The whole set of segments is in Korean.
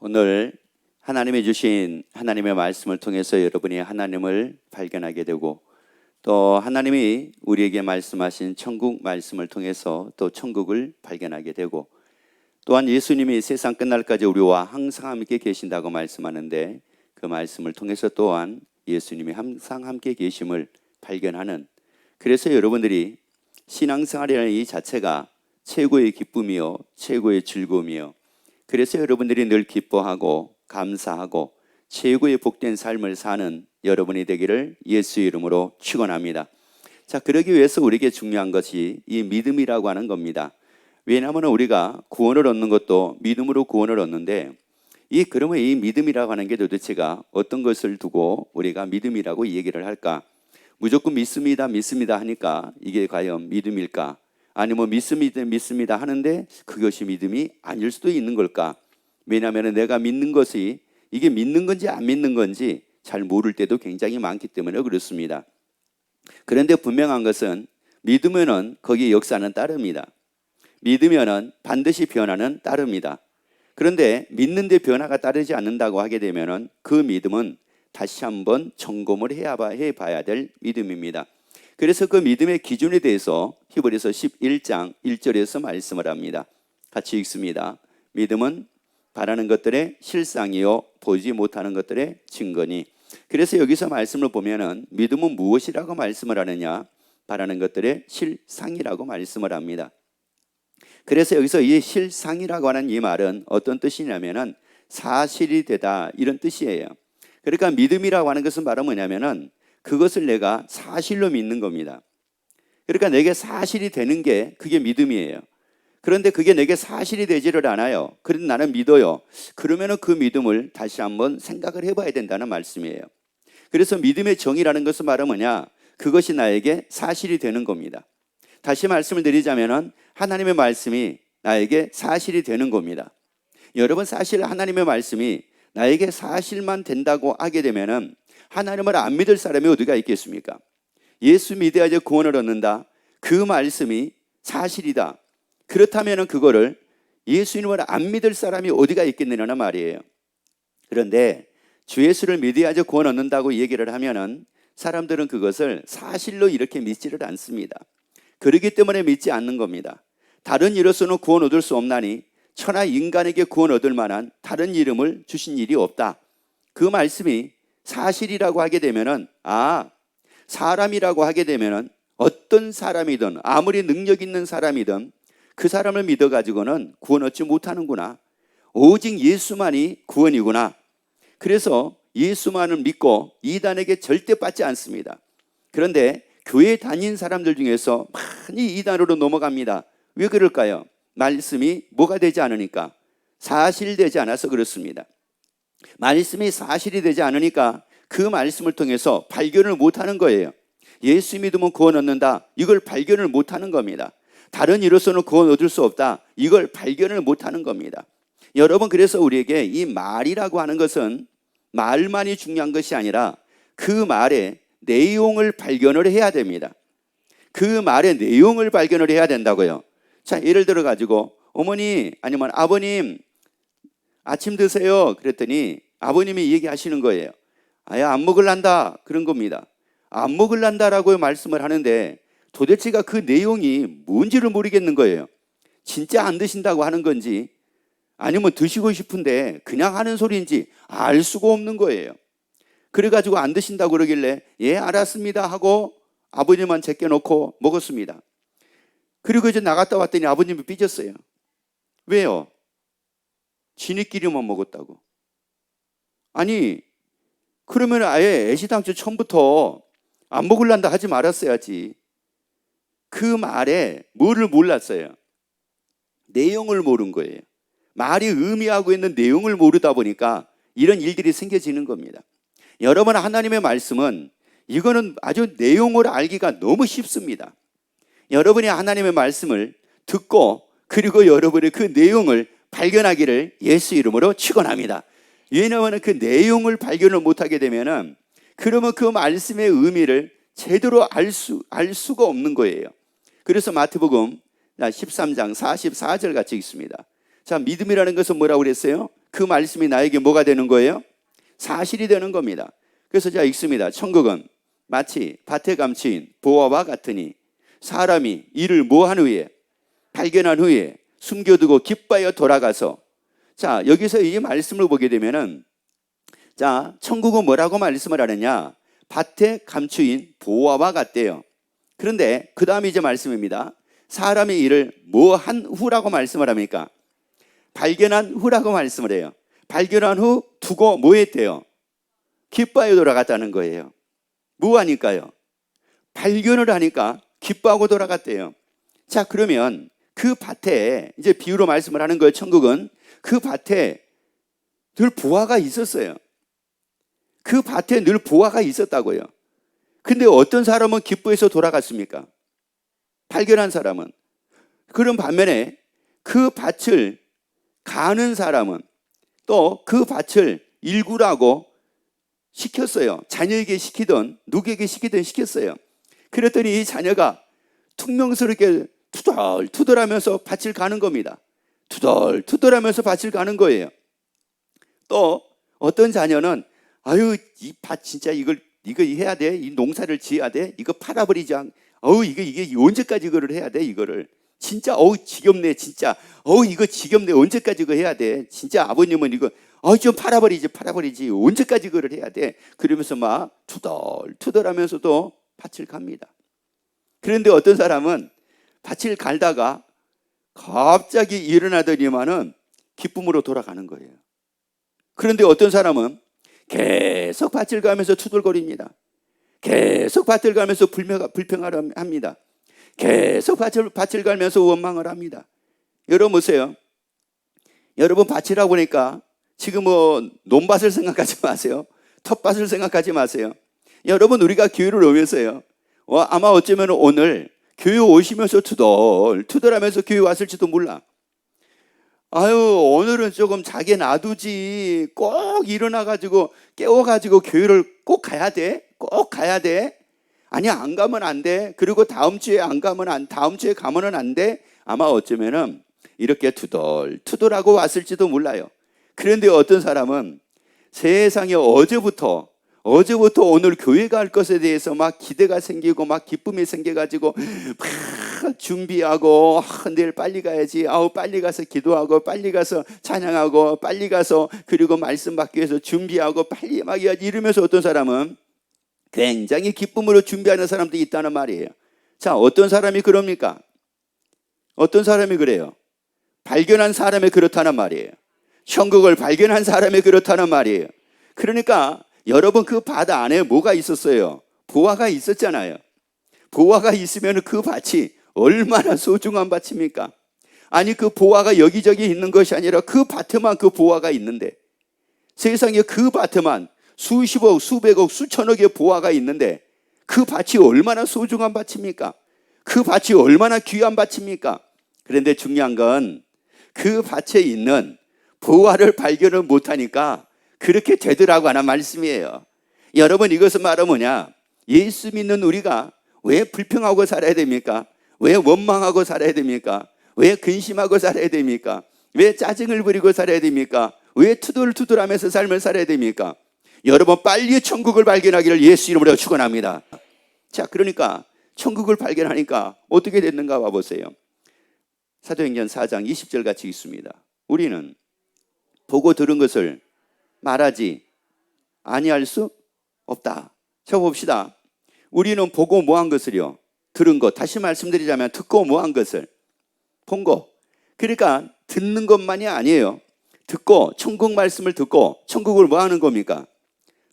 오늘 하나님이 주신 하나님의 말씀을 통해서 여러분이 하나님을 발견하게 되고, 또 하나님이 우리에게 말씀하신 천국 말씀을 통해서 또 천국을 발견하게 되고, 또한 예수님이 세상 끝날까지 우리와 항상 함께 계신다고 말씀하는데, 그 말씀을 통해서 또한 예수님이 항상 함께 계심을 발견하는, 그래서 여러분들이 신앙생활이라는 이 자체가 최고의 기쁨이요 최고의 즐거움이요, 그래서 여러분들이 늘 기뻐하고 감사하고 최고의 복된 삶을 사는 여러분이 되기를 예수의 이름으로 축원합니다. 자, 그러기 위해서 우리에게 중요한 것이 이 믿음이라고 하는 겁니다. 왜냐하면 우리가 구원을 얻는 것도 믿음으로 구원을 얻는데, 그러면 이 믿음이라고 하는 게 도대체가 어떤 것을 두고 우리가 믿음이라고 얘기를 할까? 무조건 믿습니다 하니까 이게 과연 믿음일까? 아니면 믿습니다 하는데 그것이 믿음이 아닐 수도 있는 걸까? 왜냐하면 내가 믿는 것이 이게 믿는 건지 안 믿는 건지 잘 모를 때도 굉장히 많기 때문에 그렇습니다. 그런데 분명한 것은 믿으면은 거기에 역사는 따릅니다. 믿으면은 반드시 변화는 따릅니다. 그런데 믿는데 변화가 따르지 않는다고 하게 되면은 그 믿음은 다시 한번 점검을 해봐야 될 믿음입니다. 그래서 그 믿음의 기준에 대해서 히브리서 11장 1절에서 말씀을 합니다. 같이 읽습니다. 믿음은 바라는 것들의 실상이요 보지 못하는 것들의 증거니. 그래서 여기서 말씀을 보면은 믿음은 무엇이라고 말씀을 하느냐? 바라는 것들의 실상이라고 말씀을 합니다. 그래서 여기서 이 실상이라고 하는 이 말은 어떤 뜻이냐면은 사실이 되다, 이런 뜻이에요. 그러니까 믿음이라고 하는 것은 바로 뭐냐면은 그것을 내가 사실로 믿는 겁니다. 그러니까 내게 사실이 되는 게 그게 믿음이에요. 그런데 그게 내게 사실이 되지를 않아요. 그런데 나는 믿어요. 그러면은 그 믿음을 다시 한번 생각을 해봐야 된다는 말씀이에요. 그래서 믿음의 정의라는 것은 바로 뭐냐? 그것이 나에게 사실이 되는 겁니다. 다시 말씀을 드리자면은 하나님의 말씀이 나에게 사실이 되는 겁니다. 여러분, 사실 하나님의 말씀이 나에게 사실만 된다고 하게 되면은 하나님을 안 믿을 사람이 어디가 있겠습니까? 예수 믿어야지 구원을 얻는다, 그 말씀이 사실이다. 그렇다면 그거를 예수님을 안 믿을 사람이 어디가 있겠느냐는 말이에요. 그런데 주 예수를 믿어야지 구원 얻는다고 얘기를 하면은 사람들은 그것을 사실로 이렇게 믿지를 않습니다. 그렇기 때문에 믿지 않는 겁니다. 다른 이로서는 구원 얻을 수 없나니 천하 인간에게 구원 얻을 만한 다른 이름을 주신 일이 없다. 그 말씀이 사실이라고 하게 되면은, 사람이라고 하게 되면은 어떤 사람이든 아무리 능력 있는 사람이든 그 사람을 믿어가지고는 구원 얻지 못하는구나. 오직 예수만이 구원이구나. 그래서 예수만을 믿고 이단에게 절대 빠지지 않습니다. 그런데 교회 다닌 사람들 중에서 많이 이단으로 넘어갑니다. 왜 그럴까요? 말씀이 뭐가 되지 않으니까, 사실되지 않아서 그렇습니다. 말씀이 사실이 되지 않으니까 그 말씀을 통해서 발견을 못하는 거예요. 예수 믿으면 구원 얻는다, 이걸 발견을 못하는 겁니다. 다른 이로서는 구원 얻을 수 없다, 이걸 발견을 못하는 겁니다. 여러분, 그래서 우리에게 이 말이라고 하는 것은 말만이 중요한 것이 아니라 그 말의 내용을 발견을 해야 됩니다. 그 말의 내용을 발견을 해야 된다고요. 자, 예를 들어 가지고 어머니 아니면 아버님 아침 드세요 그랬더니 아버님이 얘기하시는 거예요. 안 먹을란다, 그런 겁니다. 안 먹을란다라고 말씀을 하는데 도대체가 그 내용이 뭔지를 모르겠는 거예요. 진짜 안 드신다고 하는 건지 아니면 드시고 싶은데 그냥 하는 소리인지 알 수가 없는 거예요. 그래가지고 안 드신다고 그러길래 예 알았습니다 하고 아버님만 제껴놓고 먹었습니다. 그리고 이제 나갔다 왔더니 아버님이 삐졌어요. 왜요? 지네끼리만 먹었다고. 아니, 그러면 아예 애시당초 처음부터 안 먹을란다 하지 말았어야지. 그 말에 뭐를 몰랐어요? 내용을 모른 거예요. 말이 의미하고 있는 내용을 모르다 보니까 이런 일들이 생겨지는 겁니다. 여러분, 하나님의 말씀은 이거는 아주 내용을 알기가 너무 쉽습니다. 여러분이 하나님의 말씀을 듣고 그리고 여러분의 그 내용을 발견하기를 예수 이름으로 축원합니다. 왜냐하면 그 내용을 발견을 못하게 되면은 그러면 그 말씀의 의미를 제대로 알 수가 없는 거예요. 그래서 마태복음 13장 44절 같이 읽습니다. 자, 믿음이라는 것은 뭐라고 그랬어요? 그 말씀이 나에게 뭐가 되는 거예요? 사실이 되는 겁니다. 그래서 제가 읽습니다. 천국은 마치 밭에 감추인 보화와 같으니 사람이 이를 모한 후에 발견한 후에 숨겨두고 기뻐하여 돌아가서, 자, 여기서 이 말씀을 보게 되면은, 자, 천국은 뭐라고 말씀을 하느냐? 밭에 감추인 보화와 같대요. 그런데 그 다음에 이제 말씀입니다. 사람이 이를 모한 후라고 말씀을 합니까? 발견한 후라고 말씀을 해요. 발견한 후 두고 뭐 했대요? 기뻐하여 돌아갔다는 거예요. 뭐 하니까요? 발견을 하니까 기뻐하고 돌아갔대요. 자, 그러면 그 밭에, 이제 비유로 말씀을 하는 거예요. 천국은 그 밭에 늘 보화가 있었어요. 그 밭에 늘 보화가 있었다고요. 근데 어떤 사람은 기뻐해서 돌아갔습니까? 발견한 사람은. 그런 반면에 그 밭을 가는 사람은 또 그 밭을 일구라고 시켰어요. 자녀에게 시키든 누구에게 시키든 시켰어요. 그랬더니 이 자녀가 퉁명스럽게 투덜투덜하면서 밭을 가는 겁니다. 투덜투덜하면서 밭을 가는 거예요. 또 어떤 자녀는 아유, 이 밭 진짜 이거 해야 돼. 이 농사를 지어야 돼. 이거 팔아버리지 않. 이게 언제까지 이거를 해야 돼? 이거를 진짜 지겹네. 진짜 이거 지겹네. 언제까지 이거 해야 돼? 진짜 아버님은 이거 좀 팔아버리지. 언제까지 이거를 해야 돼? 그러면서 막 투덜투덜하면서도 밭을 갑니다. 그런데 어떤 사람은 밭을 갈다가 갑자기 일어나더니만은 기쁨으로 돌아가는 거예요. 그런데 어떤 사람은 계속 밭을 가면서 투덜거립니다. 계속 밭을 가면서 불평을 합니다. 계속 밭을 가면서 원망을 합니다. 여러분 보세요. 여러분 밭이라고 보니까 지금 논밭을 생각하지 마세요. 텃밭을 생각하지 마세요. 여러분 우리가 교회를 오면서요. 아마 어쩌면 오늘 교회 오시면서 투덜하면서 교회 왔을지도 몰라. 오늘은 조금 자게 놔두지. 꼭 일어나가지고 깨워가지고 교회를 꼭 가야 돼. 꼭 가야 돼. 아니야, 안 가면 안 돼. 그리고 다음 주에 다음 주에 가면은 안 돼. 아마 어쩌면은 이렇게 투덜하고 왔을지도 몰라요. 그런데 어떤 사람은 세상에 어제부터 오늘 교회 갈 것에 대해서 막 기대가 생기고 막 기쁨이 생겨가지고 막 준비하고 내일 빨리 가야지. 빨리 가서 기도하고 빨리 가서 찬양하고 빨리 가서 그리고 말씀 받기 위해서 준비하고 빨리 막 이러면서 어떤 사람은 굉장히 기쁨으로 준비하는 사람도 있다는 말이에요. 자, 어떤 사람이 그럽니까? 어떤 사람이 그래요? 발견한 사람이 그렇다는 말이에요. 천국을 발견한 사람이 그렇다는 말이에요. 그러니까 여러분 그 밭 안에 뭐가 있었어요? 보화가 있었잖아요. 보화가 있으면 그 밭이 얼마나 소중한 밭입니까? 아니 그 보화가 여기저기 있는 것이 아니라 그 밭에만 그 보화가 있는데, 세상에 그 밭에만 수십억, 수백억, 수천억의 보화가 있는데 그 밭이 얼마나 소중한 밭입니까? 그 밭이 얼마나 귀한 밭입니까? 그런데 중요한 건 그 밭에 있는 보화를 발견을 못하니까 그렇게 되더라고 하는 말씀이에요. 여러분 이것은 말은 뭐냐? 예수 믿는 우리가 왜 불평하고 살아야 됩니까? 왜 원망하고 살아야 됩니까? 왜 근심하고 살아야 됩니까? 왜 짜증을 부리고 살아야 됩니까? 왜 투덜투덜하면서 삶을 살아야 됩니까? 여러분 빨리 천국을 발견하기를 예수 이름으로 축원합니다. 자, 그러니까 천국을 발견하니까 어떻게 됐는가 봐보세요. 사도행전 4장 20절 같이 있습니다. 우리는 보고 들은 것을 말하지 아니할 수 없다. 자, 봅시다. 우리는 보고 뭐한 것을요? 들은 것. 다시 말씀드리자면 듣고 뭐한 것을? 본 것. 그러니까 듣는 것만이 아니에요. 듣고 천국 말씀을 듣고 천국을 뭐 하는 겁니까?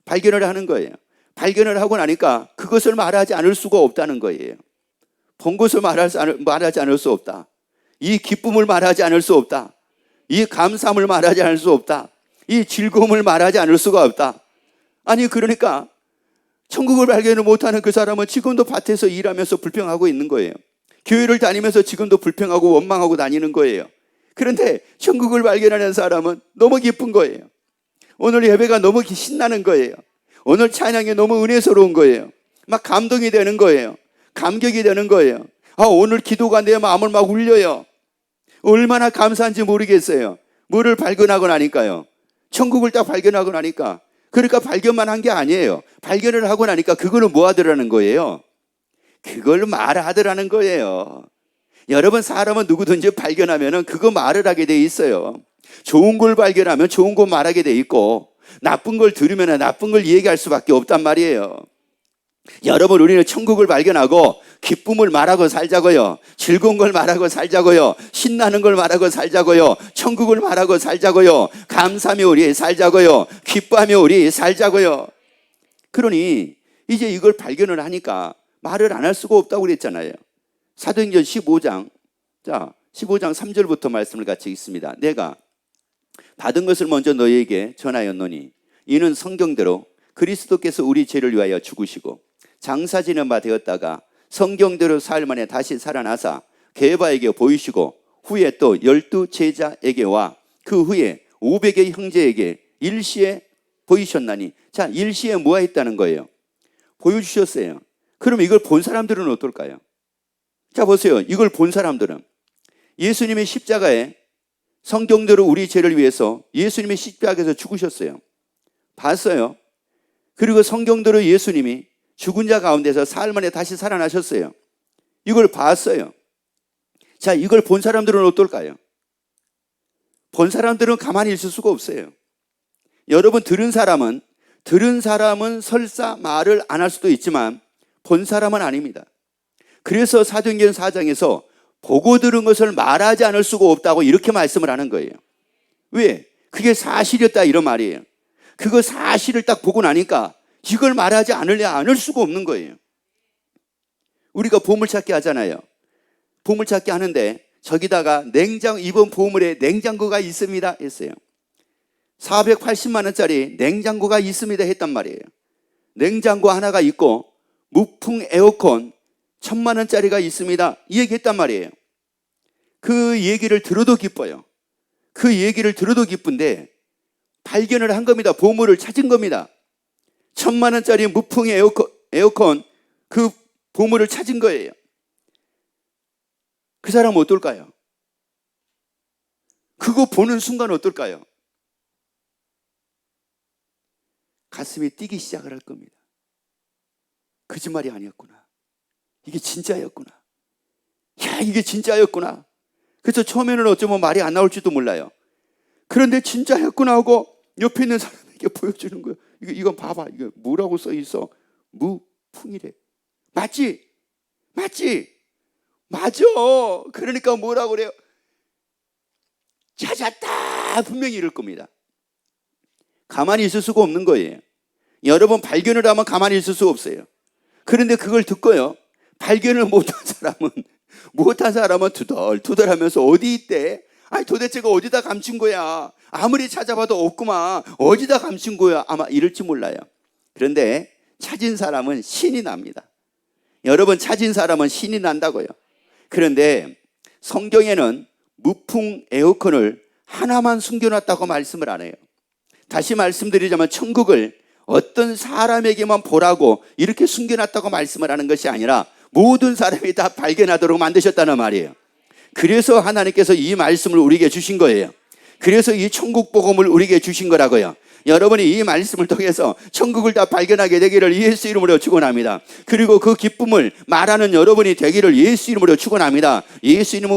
발견을 하는 거예요. 발견을 하고 나니까 그것을 말하지 않을 수가 없다는 거예요. 본 것을 말하지 않을 수 없다. 이 기쁨을 말하지 않을 수 없다. 이 감사함을 말하지 않을 수 없다. 이 즐거움을 말하지 않을 수가 없다. 아니 그러니까 천국을 발견을 못하는 그 사람은 지금도 밭에서 일하면서 불평하고 있는 거예요. 교회를 다니면서 지금도 불평하고 원망하고 다니는 거예요. 그런데 천국을 발견하는 사람은 너무 기쁜 거예요. 오늘 예배가 너무 신나는 거예요. 오늘 찬양이 너무 은혜스러운 거예요. 막 감동이 되는 거예요. 감격이 되는 거예요. 오늘 기도가 내 마음을 막 울려요. 얼마나 감사한지 모르겠어요. 뭐를 발견하고 나니까요? 천국을 딱 발견하고 나니까. 그러니까 발견만 한 게 아니에요. 발견을 하고 나니까 그거는 뭐 하더라는 거예요? 그걸 말하더라는 거예요. 여러분, 사람은 누구든지 발견하면 그거 말을 하게 돼 있어요. 좋은 걸 발견하면 좋은 거 말하게 돼 있고, 나쁜 걸 들으면 나쁜 걸 얘기할 수밖에 없단 말이에요. 여러분, 우리는 천국을 발견하고 기쁨을 말하고 살자고요. 즐거운 걸 말하고 살자고요. 신나는 걸 말하고 살자고요. 천국을 말하고 살자고요. 감사하며 우리 살자고요. 기뻐하며 우리 살자고요. 그러니 이제 이걸 발견을 하니까 말을 안 할 수가 없다고 그랬잖아요. 사도행전 15장, 자, 15장 3절부터 말씀을 같이 읽습니다. 내가 받은 것을 먼저 너희에게 전하였노니 이는 성경대로 그리스도께서 우리 죄를 위하여 죽으시고 장사지는 바 되었다가 성경대로 사흘 만에 다시 살아나사 게바에게 보이시고 후에 또 12 제자에게와 그 후에 500의 형제에게 일시에 보이셨나니, 자, 일시에 뭐가 있다는 거예요? 보여주셨어요. 그럼 이걸 본 사람들은 어떨까요? 자, 보세요. 이걸 본 사람들은 예수님의 십자가에 성경대로 우리 죄를 위해서 예수님의 십자가에서 죽으셨어요. 봤어요. 그리고 성경대로 예수님이 죽은 자 가운데서 사흘 만에 다시 살아나셨어요. 이걸 봤어요. 자, 이걸 본 사람들은 어떨까요? 본 사람들은 가만히 있을 수가 없어요. 여러분, 들은 사람은 설사 말을 안 할 수도 있지만 본 사람은 아닙니다. 그래서 사도행전 4장에서 보고 들은 것을 말하지 않을 수가 없다고 이렇게 말씀을 하는 거예요. 왜? 그게 사실이었다 이런 말이에요. 그거 사실을 딱 보고 나니까 이걸 말하지 않을 수가 없는 거예요. 우리가 보물찾기 하잖아요. 보물찾기 하는데 저기다가 이번 보물에 냉장고가 있습니다 했어요. 480만 원짜리 냉장고가 있습니다 했단 말이에요. 냉장고 하나가 있고 무풍 에어컨 1000만 원짜리가 있습니다 이 얘기했단 말이에요. 그 얘기를 들어도 기뻐요. 그 얘기를 들어도 기쁜데 발견을 한 겁니다. 보물을 찾은 겁니다. 1000만 원짜리 무풍 에어컨 그 보물을 찾은 거예요. 그 사람은 어떨까요? 그거 보는 순간 어떨까요? 가슴이 뛰기 시작을 할 겁니다. 거짓말이 아니었구나. 이게 진짜였구나. 야, 이게 진짜였구나. 그래서 처음에는 어쩌면 말이 안 나올지도 몰라요. 그런데 진짜였구나 하고 옆에 있는 사람에게 보여주는 거예요. 이건 봐봐. 이거 뭐라고 써 있어? 무풍이래. 맞지? 맞아. 그러니까 뭐라고 그래요? 찾았다. 분명히 이럴 겁니다. 가만히 있을 수가 없는 거예요. 여러분, 발견을 하면 가만히 있을 수 없어요. 그런데 그걸 듣고요, 발견을 못한 사람은 투덜투덜하면서 어디 있대? 아니, 도대체 그 어디다 감춘 거야? 아무리 찾아봐도 없구만. 어디다 감춘 거야? 아마 이럴지 몰라요. 그런데 찾은 사람은 신이 납니다. 여러분, 찾은 사람은 신이 난다고요. 그런데 성경에는 무풍 에어컨을 하나만 숨겨놨다고 말씀을 안 해요. 다시 말씀드리자면 천국을 어떤 사람에게만 보라고 이렇게 숨겨놨다고 말씀을 하는 것이 아니라 모든 사람이 다 발견하도록 만드셨다는 말이에요. 그래서 하나님께서 이 말씀을 우리에게 주신 거예요. 그래서 이 천국 복음을 우리에게 주신 거라고요. 여러분이 이 말씀을 통해서 천국을 다 발견하게 되기를 예수 이름으로 축원합니다. 그리고 그 기쁨을 말하는 여러분이 되기를 예수 이름으로 축원합니다. 예수 이름은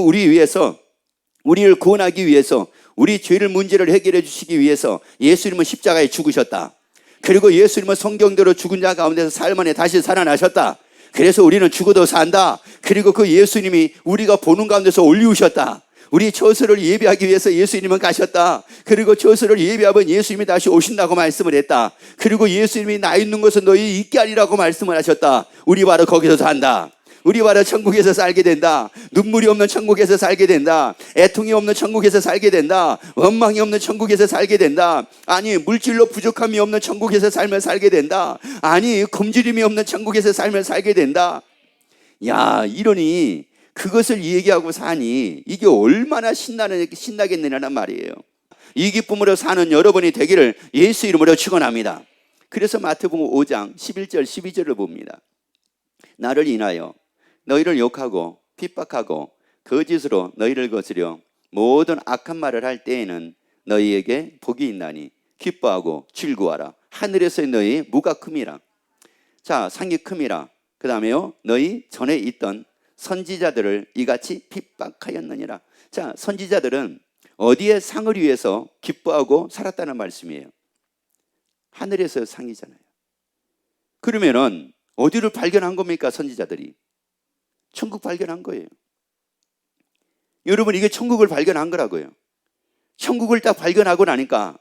우리를 구원하기 위해서, 우리 죄를 문제를 해결해 주시기 위해서 예수님은 십자가에 죽으셨다. 그리고 예수님은 성경대로 죽은 자 가운데서 사흘 만에 다시 살아나셨다. 그래서 우리는 죽어도 산다. 그리고 그 예수님이 우리가 보는 가운데서 올리우셨다. 우리 처소를 예비하기 위해서 예수님은 가셨다. 그리고 처소를 예비하면 예수님이 다시 오신다고 말씀을 했다. 그리고 예수님이 나 있는 곳은 너희 있게 하리라고 말씀을 하셨다. 우리 바로 거기서 산다. 우리 바로 천국에서 살게 된다. 눈물이 없는 천국에서 살게 된다. 애통이 없는 천국에서 살게 된다. 원망이 없는 천국에서 살게 된다. 아니, 물질로 부족함이 없는 천국에서 살면 살게 된다. 아니, 굶주림이 없는 천국에서 살면 살게 된다. 야, 이러니 그것을 얘기하고 사니 이게 얼마나 신나겠느냐는 말이에요. 이 기쁨으로 사는 여러분이 되기를 예수 이름으로 축원합니다. 그래서 마태복음 5장 11절 12절을 봅니다. 나를 인하여 너희를 욕하고 핍박하고 거짓으로 너희를 거스려 모든 악한 말을 할 때에는 너희에게 복이 있나니 기뻐하고 즐거워하라. 하늘에서의 너희 무가 큼이라. 자, 상이 큼이라. 그 다음에요, 너희 전에 있던 선지자들을 이같이 핍박하였느니라. 자, 선지자들은 어디에 상을 위해서 기뻐하고 살았다는 말씀이에요? 하늘에서 상이잖아요. 그러면은 어디를 발견한 겁니까? 선지자들이 천국 발견한 거예요. 여러분, 이게 천국을 발견한 거라고요. 천국을 딱 발견하고 나니까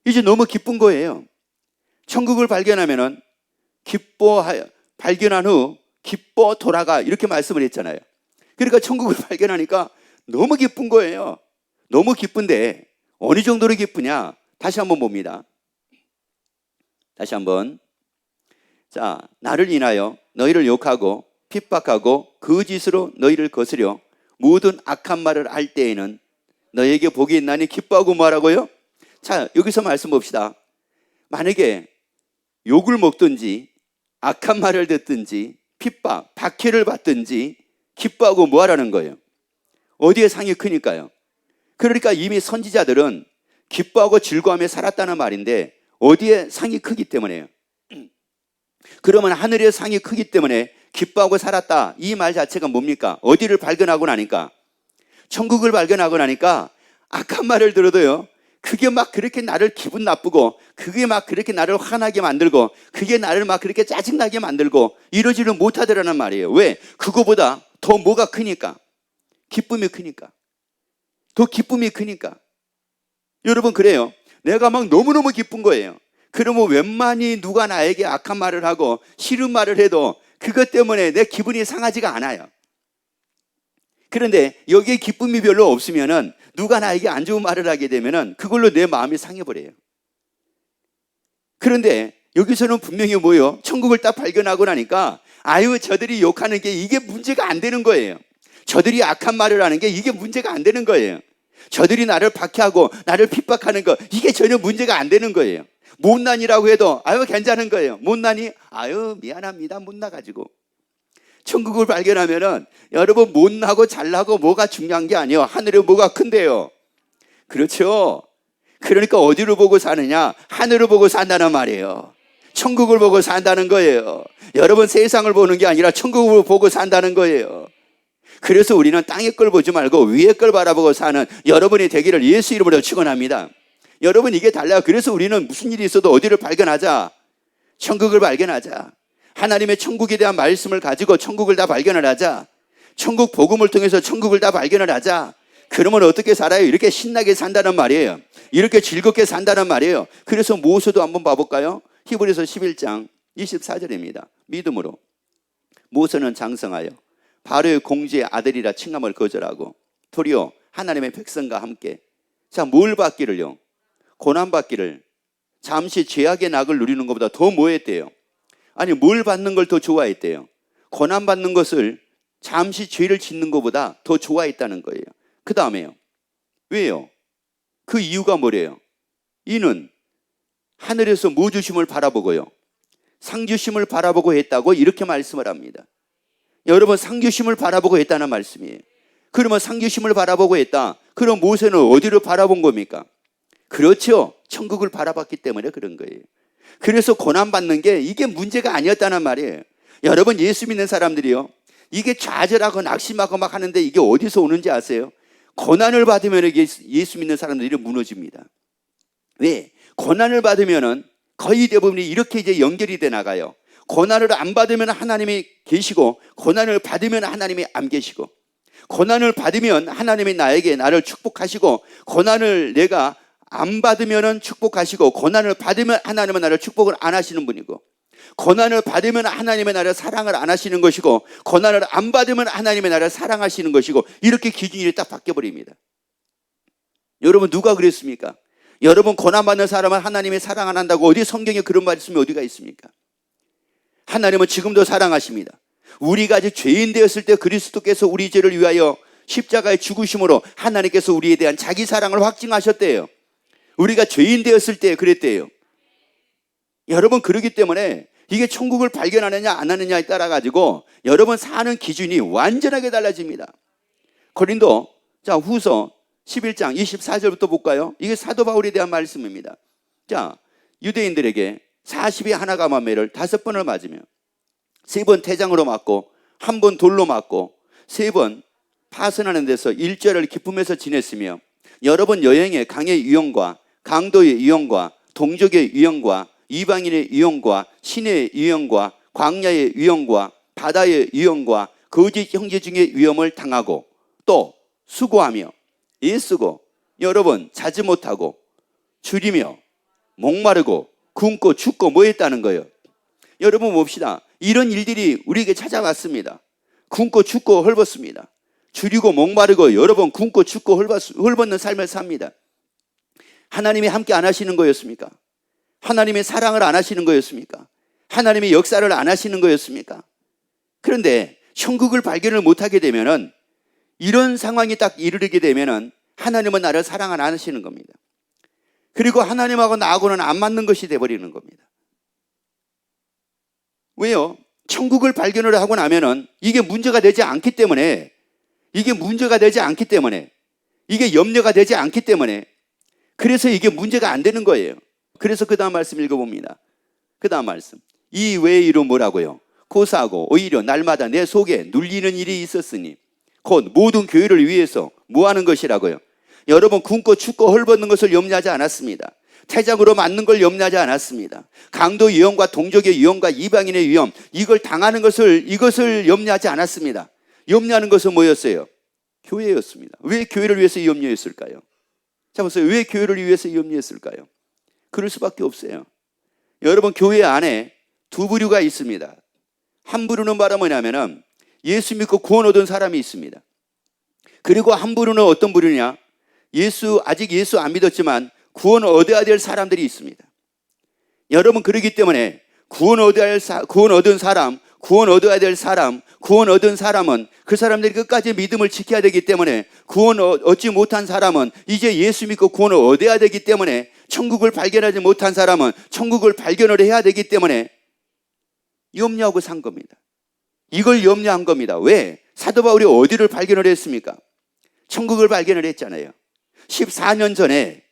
이제 너무 기쁜 거예요. 천국을 발견하면은 발견한 후 기뻐 돌아가, 이렇게 말씀을 했잖아요. 그러니까 천국을 발견하니까 너무 기쁜 거예요. 너무 기쁜데 어느 정도로 기쁘냐? 다시 한번 봅니다. 다시 한번. 자, 나를 인하여 너희를 욕하고 핍박하고 거짓으로 너희를 거스려 모든 악한 말을 할 때에는 너희에게 복이 있나니 기뻐하고 뭐하라고요? 자, 여기서 말씀 봅시다. 만약에 욕을 먹든지 악한 말을 듣든지 핍박, 박해를 받든지 기뻐하고 뭐하라는 거예요? 어디에 상이 크니까요. 그러니까 이미 선지자들은 기뻐하고 즐거워하며 살았다는 말인데 어디에 상이 크기 때문에요. 그러면 하늘의 상이 크기 때문에 기뻐하고 살았다, 이 말 자체가 뭡니까? 어디를 발견하고 나니까, 천국을 발견하고 나니까 악한 말을 들어도요, 그게 막 그렇게 나를 기분 나쁘고, 그게 막 그렇게 나를 화나게 만들고, 그게 나를 막 그렇게 짜증나게 만들고 이러지를 못하더라는 말이에요. 왜? 그거보다 더 뭐가 크니까? 기쁨이 크니까. 더 기쁨이 크니까. 여러분, 그래요. 내가 막 너무너무 기쁜 거예요. 그러면 웬만히 누가 나에게 악한 말을 하고 싫은 말을 해도 그것 때문에 내 기분이 상하지가 않아요. 그런데 여기에 기쁨이 별로 없으면은, 누가 나에게 안 좋은 말을 하게 되면은 그걸로 내 마음이 상해버려요. 그런데 여기서는 분명히 뭐예요? 천국을 딱 발견하고 나니까 아유, 저들이 욕하는 게 이게 문제가 안 되는 거예요. 저들이 악한 말을 하는 게 이게 문제가 안 되는 거예요. 저들이 나를 박해하고 나를 핍박하는 거, 이게 전혀 문제가 안 되는 거예요. 못난이라고 해도 아유, 괜찮은 거예요. 못난이, 아유, 미안합니다, 못나가지고. 천국을 발견하면은 여러분, 못나고 잘나고 뭐가 중요한 게 아니에요. 하늘에 뭐가 큰데요. 그렇죠. 그러니까 어디를 보고 사느냐? 하늘을 보고 산다는 말이에요. 천국을 보고 산다는 거예요. 여러분, 세상을 보는 게 아니라 천국을 보고 산다는 거예요. 그래서 우리는 땅의 걸 보지 말고 위의 걸 바라보고 사는 여러분이 되기를 예수 이름으로 축원합니다. 여러분, 이게 달라요. 그래서 우리는 무슨 일이 있어도 어디를 발견하자? 천국을 발견하자. 하나님의 천국에 대한 말씀을 가지고 천국을 다 발견을 하자. 천국 복음을 통해서 천국을 다 발견을 하자. 그러면 어떻게 살아요? 이렇게 신나게 산다는 말이에요. 이렇게 즐겁게 산다는 말이에요. 그래서 모세도 한번 봐볼까요? 히브리서 11장 24절입니다. 믿음으로 모세는 장성하여 바로의 공주의 아들이라 칭함을 거절하고 도리어 하나님의 백성과 함께, 자, 뭘 받기를요? 고난 받기를, 잠시 죄악의 낙을 누리는 것보다 더 뭐 했대요? 아니, 뭘 받는 걸 더 좋아했대요? 고난 받는 것을, 잠시 죄를 짓는 것보다 더 좋아했다는 거예요. 그 다음에요, 왜요? 그 이유가 뭐래요? 이는 하늘에서 뭐 주심을 바라보고요, 상 주심을 바라보고 했다고 이렇게 말씀을 합니다. 여러분, 상 주심을 바라보고 했다는 말씀이에요. 그러면 상 주심을 바라보고 했다. 그럼 모세는 어디를 바라본 겁니까? 그렇죠. 천국을 바라봤기 때문에 그런 거예요. 그래서 고난받는 게 이게 문제가 아니었다는 말이에요. 여러분, 예수 믿는 사람들이요, 이게 좌절하고 낙심하고 막 하는데 이게 어디서 오는지 아세요? 고난을 받으면 예수 믿는 사람들이 무너집니다. 왜? 고난을 받으면은 거의 대부분이 이렇게 이제 연결이 돼 나가요. 고난을 안 받으면 하나님이 계시고, 고난을 받으면 하나님이 안 계시고, 고난을 받으면 하나님이 나를 축복하시고, 고난을 내가 안 받으면 축복하시고, 고난을 받으면 하나님은 나를 축복을 안 하시는 분이고, 고난을 받으면 하나님의 나를 사랑을 안 하시는 것이고, 고난을 안 받으면 하나님의 나를 사랑하시는 것이고, 이렇게 기준이 딱 바뀌어버립니다. 여러분, 누가 그랬습니까? 여러분, 고난받는 사람은 하나님이 사랑 안 한다고 어디 성경에 그런 말씀이 어디가 있습니까? 하나님은 지금도 사랑하십니다. 우리가 아직 죄인 되었을 때 그리스도께서 우리 죄를 위하여 십자가에 죽으심으로 하나님께서 우리에 대한 자기 사랑을 확증하셨대요. 우리가 죄인 되었을 때 그랬대요. 여러분, 그러기 때문에 이게 천국을 발견하느냐 안 하느냐에 따라 가지고 여러분 사는 기준이 완전하게 달라집니다. 고린도 후서 11장 24절부터 볼까요? 이게 사도 바울에 대한 말씀입니다. 자, 유대인들에게 40이 하나 가마매를 5번을 맞으며 3번 태장으로 맞고 1번 돌로 맞고 3번 파선하는 데서 일절을 기쁨에서 지냈으며 여러 번 여행에 강의 유형과 강도의 유형과 동족의 유형과 이방인의 유형과 신의 유형과 광야의 유형과 바다의 유형과 거짓 형제 중의 위험을 당하고 또 수고하며 애쓰고 여러 번 자지 못하고 줄이며 목마르고 굶고 죽고 뭐 했다는 거예요. 여러분 봅시다. 이런 일들이 우리에게 찾아왔습니다. 굶고 죽고 헐벗습니다. 줄이고 목마르고 여러 번 굶고 죽고 헐벗는 삶을 삽니다. 하나님이 함께 안 하시는 거였습니까? 하나님의 사랑을 안 하시는 거였습니까? 하나님의 역사를 안 하시는 거였습니까? 그런데 천국을 발견을 못하게 되면은 이런 상황이 딱 이르게 되면은 하나님은 나를 사랑 안 하시는 겁니다. 그리고 하나님하고 나하고는 안 맞는 것이 되어버리는 겁니다. 왜요? 천국을 발견을 하고 나면은 이게 문제가 되지 않기 때문에 이게 염려가 되지 않기 때문에 그래서 이게 문제가 안 되는 거예요. 그래서 그 다음 말씀 읽어봅니다. 그 다음 말씀. 이 외의 일은 뭐라고요? 고사하고 오히려 날마다 내 속에 눌리는 일이 있었으니 곧 모든 교회를 위해서 뭐 하는 것이라고요? 여러 번 굶고 춥고 헐벗는 것을 염려하지 않았습니다. 태장으로 맞는 걸 염려하지 않았습니다. 강도 위험과 동족의 위험과 이방인의 위험 이걸 당하는 이것을 염려하지 않았습니다. 염려하는 것은 뭐였어요? 교회였습니다. 왜 교회를 위해서 염려했을까요? 자 보세요. 왜 교회를 위해서 염려했을까요? 그럴 수밖에 없어요. 여러분 교회 안에 두 부류가 있습니다. 한 부류는 바로 뭐냐면은 예수 믿고 구원 얻은 사람이 있습니다. 그리고 한 부류는 어떤 부류냐? 아직 예수 안 믿었지만 구원 얻어야 될 사람들이 있습니다. 여러분 그렇기 때문에 구원 얻은 사람은 그 사람들이 끝까지 믿음을 지켜야 되기 때문에 구원 얻지 못한 사람은 이제 예수 믿고 구원을 얻어야 되기 때문에 천국을 발견하지 못한 사람은 천국을 발견을 해야 되기 때문에 염려하고 산 겁니다. 이걸 염려한 겁니다. 왜? 사도 바울이 어디를 발견을 했습니까? 천국을 발견을 했잖아요. 14년 전에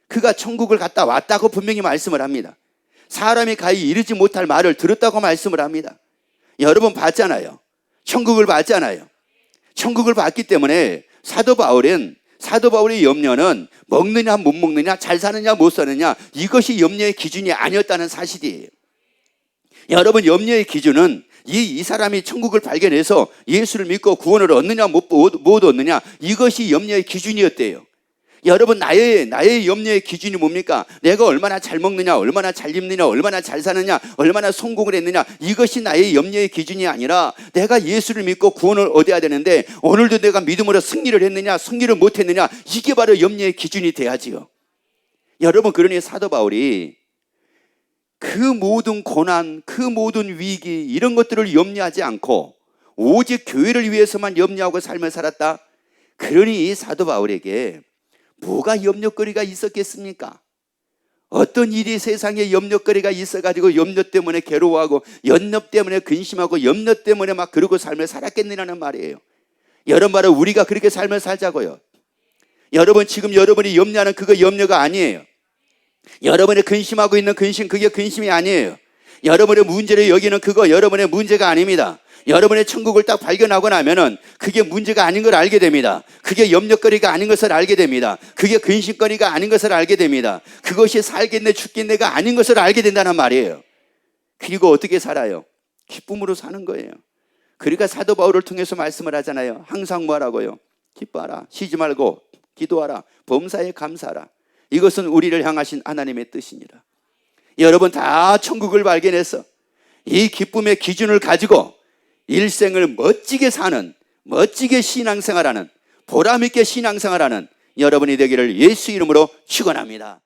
그가 천국을 갔다 왔다고 분명히 말씀을 합니다. 사람이 가히 이르지 못할 말을 들었다고 말씀을 합니다. 여러분 봤잖아요. 천국을 봤잖아요. 천국을 봤기 때문에 사도 바울의 염려는 먹느냐 못 먹느냐 잘 사느냐 못 사느냐 이것이 염려의 기준이 아니었다는 사실이에요. 여러분 염려의 기준은 이 사람이 천국을 발견해서 예수를 믿고 구원을 얻느냐 못 얻느냐 이것이 염려의 기준이었대요. 여러분 나의 염려의 기준이 뭡니까? 내가 얼마나 잘 먹느냐 얼마나 잘 입느냐 얼마나 잘 사느냐 얼마나 성공을 했느냐 이것이 나의 염려의 기준이 아니라 내가 예수를 믿고 구원을 얻어야 되는데 오늘도 내가 믿음으로 승리를 했느냐 승리를 못했느냐 이게 바로 염려의 기준이 돼야지요. 여러분 그러니 사도 바울이 그 모든 고난, 그 모든 위기 이런 것들을 염려하지 않고 오직 교회를 위해서만 염려하고 삶을 살았다. 그러니 이 사도 바울에게 뭐가 염려거리가 있었겠습니까? 어떤 일이 세상에 염려거리가 있어가지고 염려 때문에 괴로워하고 염려 때문에 근심하고 염려 때문에 막 그러고 삶을 살았겠느냐는 말이에요. 여러분 바로 우리가 그렇게 삶을 살자고요. 여러분 지금 여러분이 염려하는 그거 염려가 아니에요. 여러분이 근심하고 있는 근심 그게 근심이 아니에요. 여러분의 문제를 여기는 그거 여러분의 문제가 아닙니다. 여러분의 천국을 딱 발견하고 나면은 그게 문제가 아닌 걸 알게 됩니다. 그게 염려거리가 아닌 것을 알게 됩니다. 그게 근심거리가 아닌 것을 알게 됩니다. 그것이 살겠네 죽겠네가 아닌 것을 알게 된다는 말이에요. 그리고 어떻게 살아요? 기쁨으로 사는 거예요. 그러니까 사도 바울을 통해서 말씀을 하잖아요. 항상 뭐하라고요? 기뻐하라, 쉬지 말고 기도하라, 범사에 감사하라. 이것은 우리를 향하신 하나님의 뜻입니다. 여러분 다 천국을 발견해서 이 기쁨의 기준을 가지고 일생을 멋지게 사는, 멋지게 신앙생활하는, 보람있게 신앙생활하는 여러분이 되기를 예수 이름으로 축원합니다.